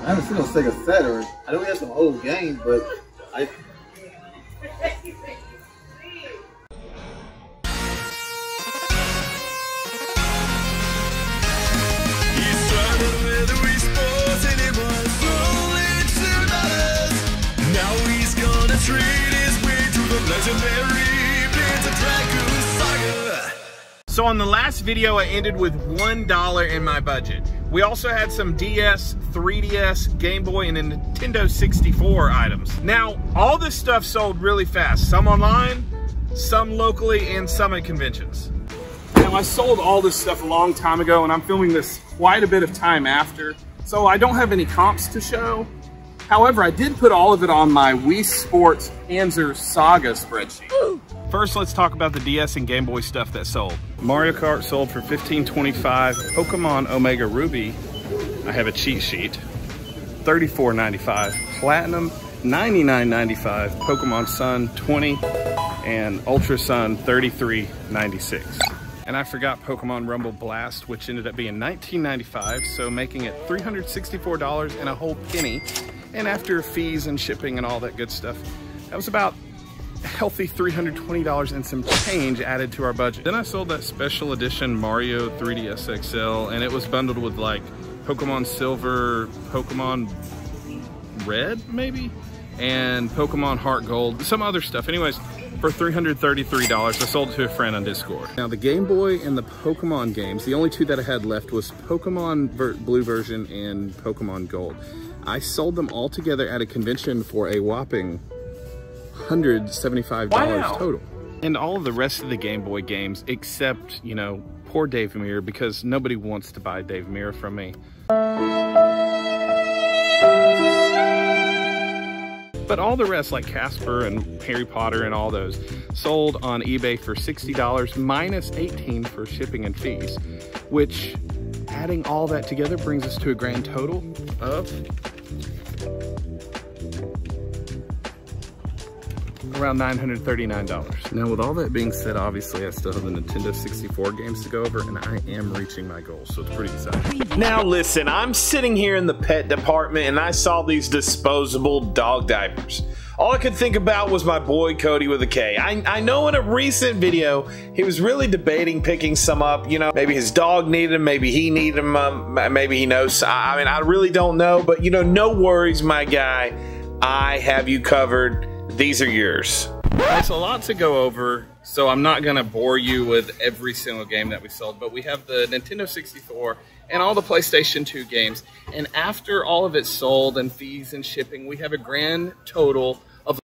I haven't seen no Sega Saturn. I know we have some old games, but I. He started with Wii Sports and it was only $2. Now he's gonna trade his way to the legendary Panzer Dragoon Saga. So on the last video, I ended with $1 in my budget. We also had some DS, 3DS, Game Boy, and a Nintendo 64 items. Now, all this stuff sold really fast. Some online, some locally, and some at conventions. Now, I sold all this stuff a long time ago, and I'm filming this quite a bit of time after, so I don't have any comps to show. However, I did put all of it on my Wii Sports Panzer Saga spreadsheet. First, let's talk about the DS and Game Boy stuff that sold. Mario Kart sold for $15.25. Pokemon Omega Ruby, I have a cheat sheet, $34.95. Platinum, $99.95. Pokemon Sun, $20. And Ultra Sun, $33.96. And I forgot Pokemon Rumble Blast, which ended up being $19.95, so making it $364 and a whole penny. And after fees and shipping and all that good stuff, that was about a healthy $320 and some change added to our budget. Then I sold that special edition Mario 3DS XL, and it was bundled with like Pokemon Silver, Pokemon Red maybe, and Pokemon Heartgold, some other stuff. Anyways, for $333, I sold it to a friend on Discord. Now the Game Boy and the Pokemon games, the only two that I had left was Pokemon Blue version and Pokemon Gold. I sold them all together at a convention for a whopping $175 total. And all of the rest of the Game Boy games, except, you know, poor Dave Mirror, because nobody wants to buy Dave Mirror from me. But all the rest, like Casper and Harry Potter and all those, sold on eBay for $60 minus $18 for shipping and fees, which, adding all that together, brings us to a grand total of around $939. Now, with all that being said, obviously I still have the Nintendo 64 games to go over, and I am reaching my goals, so it's pretty exciting. Now listen, I'm sitting here in the pet department and I saw these disposable dog diapers. All I could think about was my boy Cody with a K. I know in a recent video he was really debating picking some up. You know, maybe his dog needed them, maybe he needed them, maybe he knows. I mean, I really don't know, but you know, no worries, my guy. I have you covered. These are yours. There's a lot to go over, so I'm not going to bore you with every single game that we sold, but we have the Nintendo 64 and all the PlayStation 2 games, and after all of it sold and fees and shipping, we have a grand total of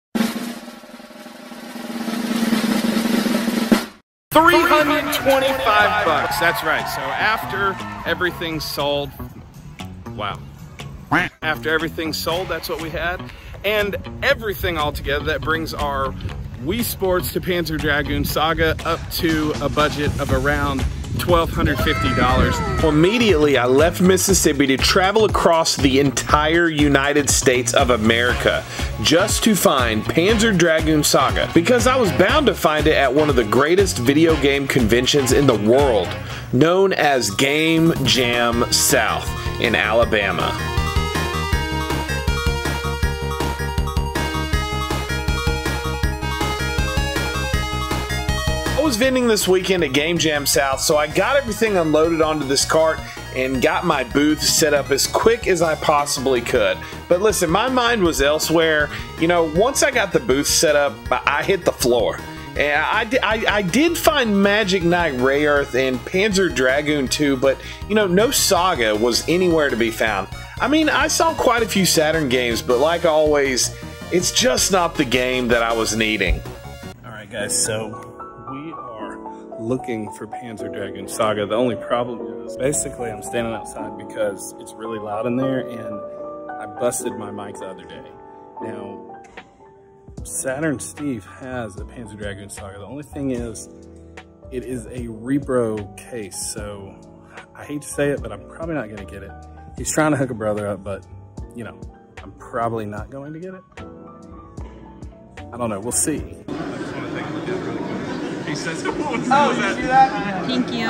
$325. That's right. So after everything's sold, wow. After everything's sold, that's what we had. And everything all together, that brings our Wii Sports to Panzer Dragoon Saga up to a budget of around $1,250. Immediately, I left Mississippi to travel across the entire United States of America just to find Panzer Dragoon Saga, because I was bound to find it at one of the greatest video game conventions in the world, known as Game Jam South in Alabama. I was vending this weekend at Game Jam South, so I got everything unloaded onto this cart and got my booth set up as quick as I possibly could. But listen, my mind was elsewhere. You know, once I got the booth set up, I hit the floor. And I did find Magic Knight Ray Earth and Panzer Dragoon 2, but you know, no Saga was anywhere to be found. I mean, I saw quite a few Saturn games, but like always, it's just not the game that I was needing. Alright guys, so we are looking for Panzer Dragoon Saga. The only problem is, basically I'm standing outside because it's really loud in there and I busted my mic the other day. Now, Saturn Steve has a Panzer Dragoon Saga. The only thing is, it is a repro case, so I hate to say it, but I'm probably not gonna get it. He's trying to hook a brother up, but you know, I'm probably not going to get it. I don't know, we'll see. I just want to take a look at it really quick. He says, what was that? Thank you.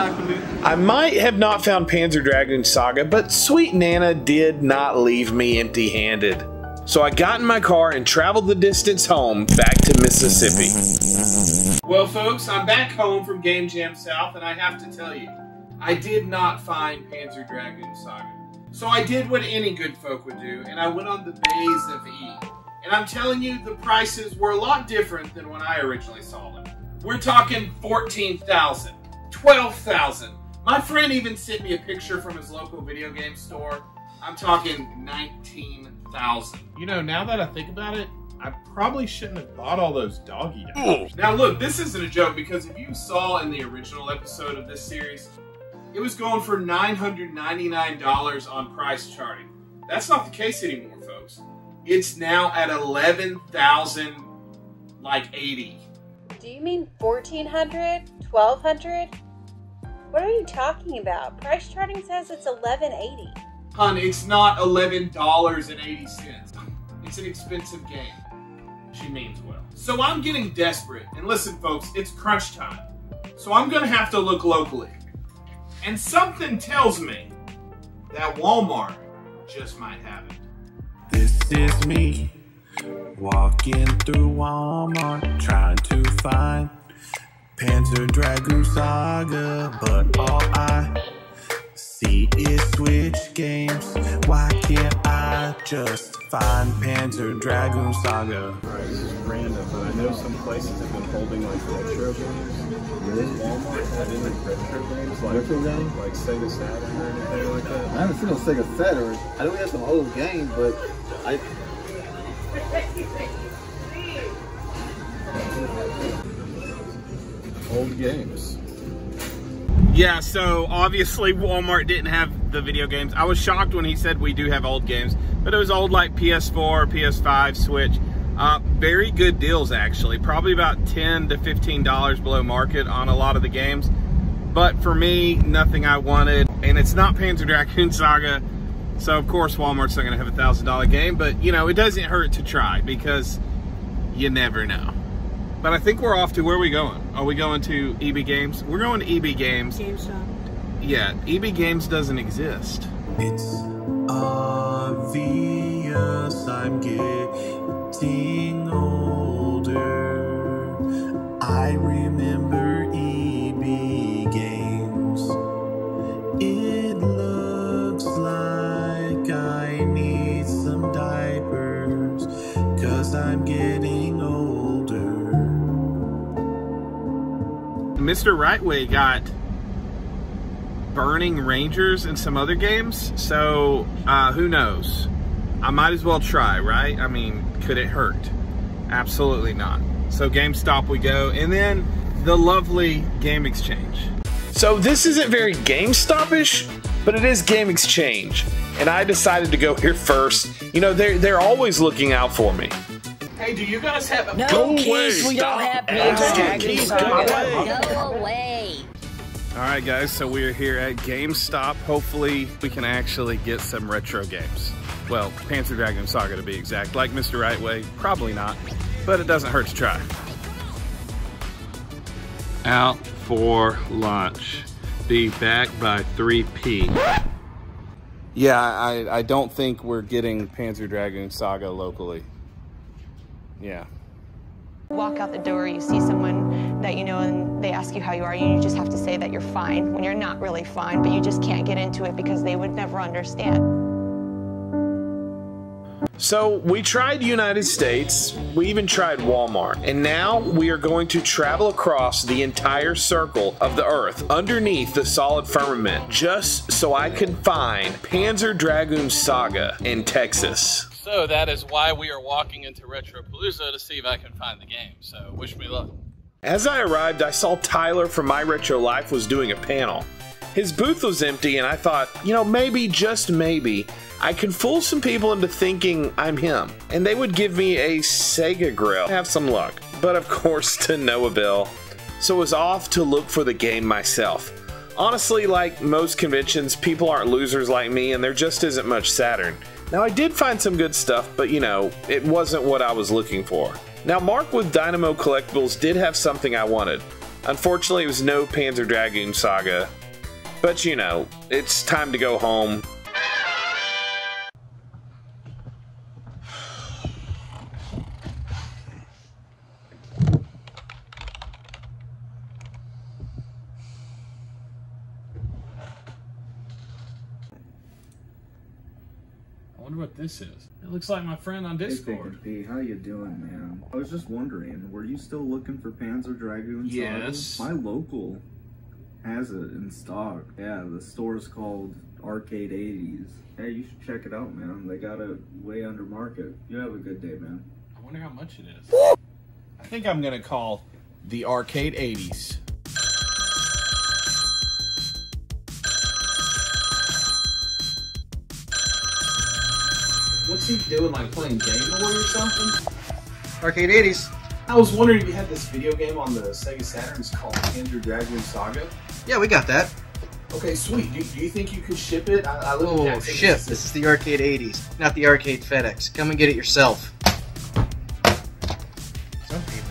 I might have not found Panzer Dragoon Saga, but sweet Nana did not leave me empty-handed. So I got in my car and traveled the distance home back to Mississippi. Well, folks, I'm back home from Game Jam South, and I have to tell you, I did not find Panzer Dragoon Saga. So I did what any good folk would do, and I went on the Bays of E. And I'm telling you, the prices were a lot different than when I originally saw them. We're talking $14,000, $12,000. My friend even sent me a picture from his local video game store. I'm talking $19,000. You know, now that I think about it, I probably shouldn't have bought all those doggy diapers. Now look, this isn't a joke, because if you saw in the original episode of this series, it was going for $999 on price charting. That's not the case anymore, folks. It's now at $11,080. Do you mean $1,400? $1,200? What are you talking about? Price charting says it's $11.80. Hun, it's not $11.80. It's an expensive game. She means well. So I'm getting desperate. And listen, folks, it's crunch time. So I'm gonna have to look locally. And something tells me that Walmart just might have it. This is me walking through Walmart trying to find Panzer Dragoon Saga, but all I see is Switch games. Why can't I just find Panzer Dragoon Saga? Right, this is random, but I know some places have been holding like retro games. Really? Walmart had any retro games? Retro games? Like Sega Saturn or anything like that? I haven't seen no Sega Saturn. I know we have some old games, but Old games. Yeah, so obviously Walmart didn't have the video games. I was shocked when he said we do have old games, but it was old like PS4, PS5, Switch. Very good deals actually, probably about $10 to $15 below market on a lot of the games. But for me, nothing I wanted, and it's not Panzer Dragoon Saga, so of course Walmart's not gonna have a $1,000 game, but you know, it doesn't hurt to try because you never know. But I think we're off to, where are we going? Are we going to EB Games? We're going to EB Games. GameStop. Yeah, EB Games doesn't exist. It's obvious I'm getting older. I remember EB Games. It looks like I need some diapers, 'cause I'm getting older. Mr. Rightway got Burning Rangers and some other games, so who knows? I might as well try, right? I mean, could it hurt? Absolutely not. So GameStop we go, and then the lovely Game Exchange. So this isn't very GameStop-ish, but it is Game Exchange, and I decided to go here first. You know, they're always looking out for me. Hey, do you guys have a... No, kids, we don't have Panzer Dragoon Saga. Go away. Alright guys, so we're here at GameStop. Hopefully we can actually get some retro games. Well, Panzer Dragoon Saga to be exact. Like Mr. Rightway, probably not, but it doesn't hurt to try. Out for lunch. Be back by 3 p. Yeah, I don't think we're getting Panzer Dragoon Saga locally. Yeah. Walk out the door, you see someone that you know and they ask you how you are, and you just have to say that you're fine when you're not really fine, but you just can't get into it because they would never understand. So we tried United States, we even tried Walmart, and now we are going to travel across the entire circle of the earth underneath the solid firmament just so I can find Panzer Dragoon Saga in Texas. So that is why we are walking into Retropalooza to see if I can find the game. So wish me luck. As I arrived, I saw Tyler from My Retro Life was doing a panel. His booth was empty, and I thought, you know, maybe, just maybe, I can fool some people into thinking I'm him, and they would give me a Sega grill. Have some luck. But of course, to no avail. So I was off to look for the game myself. Honestly, like most conventions, people aren't losers like me, and there just isn't much Saturn. Now, I did find some good stuff, but you know, it wasn't what I was looking for. Now, Mark with Dynamo Collectibles did have something I wanted. Unfortunately, it was no Panzer Dragoon Saga. But you know, it's time to go home. I wonder what this is. It looks like my friend on Discord. Hey, how you doing, man? I was just wondering, were you still looking for Panzer Dragoon Saga? Yes. My local has it in stock. Yeah, the store's called Arcade 80s. Hey, you should check it out, man. They got it way under market. You have a good day, man. I wonder how much it is. I think I'm gonna call the Arcade 80s. What's he doing, like playing Game Boy or something? Arcade 80s. I was wondering if you had this video game on the Sega Saturn. It's called Panzer Dragoon Saga. Yeah, we got that. Okay, sweet. Do you think you could ship it? Oh, ship. This is the Arcade 80s, not the Arcade FedEx. Come and get it yourself. Some people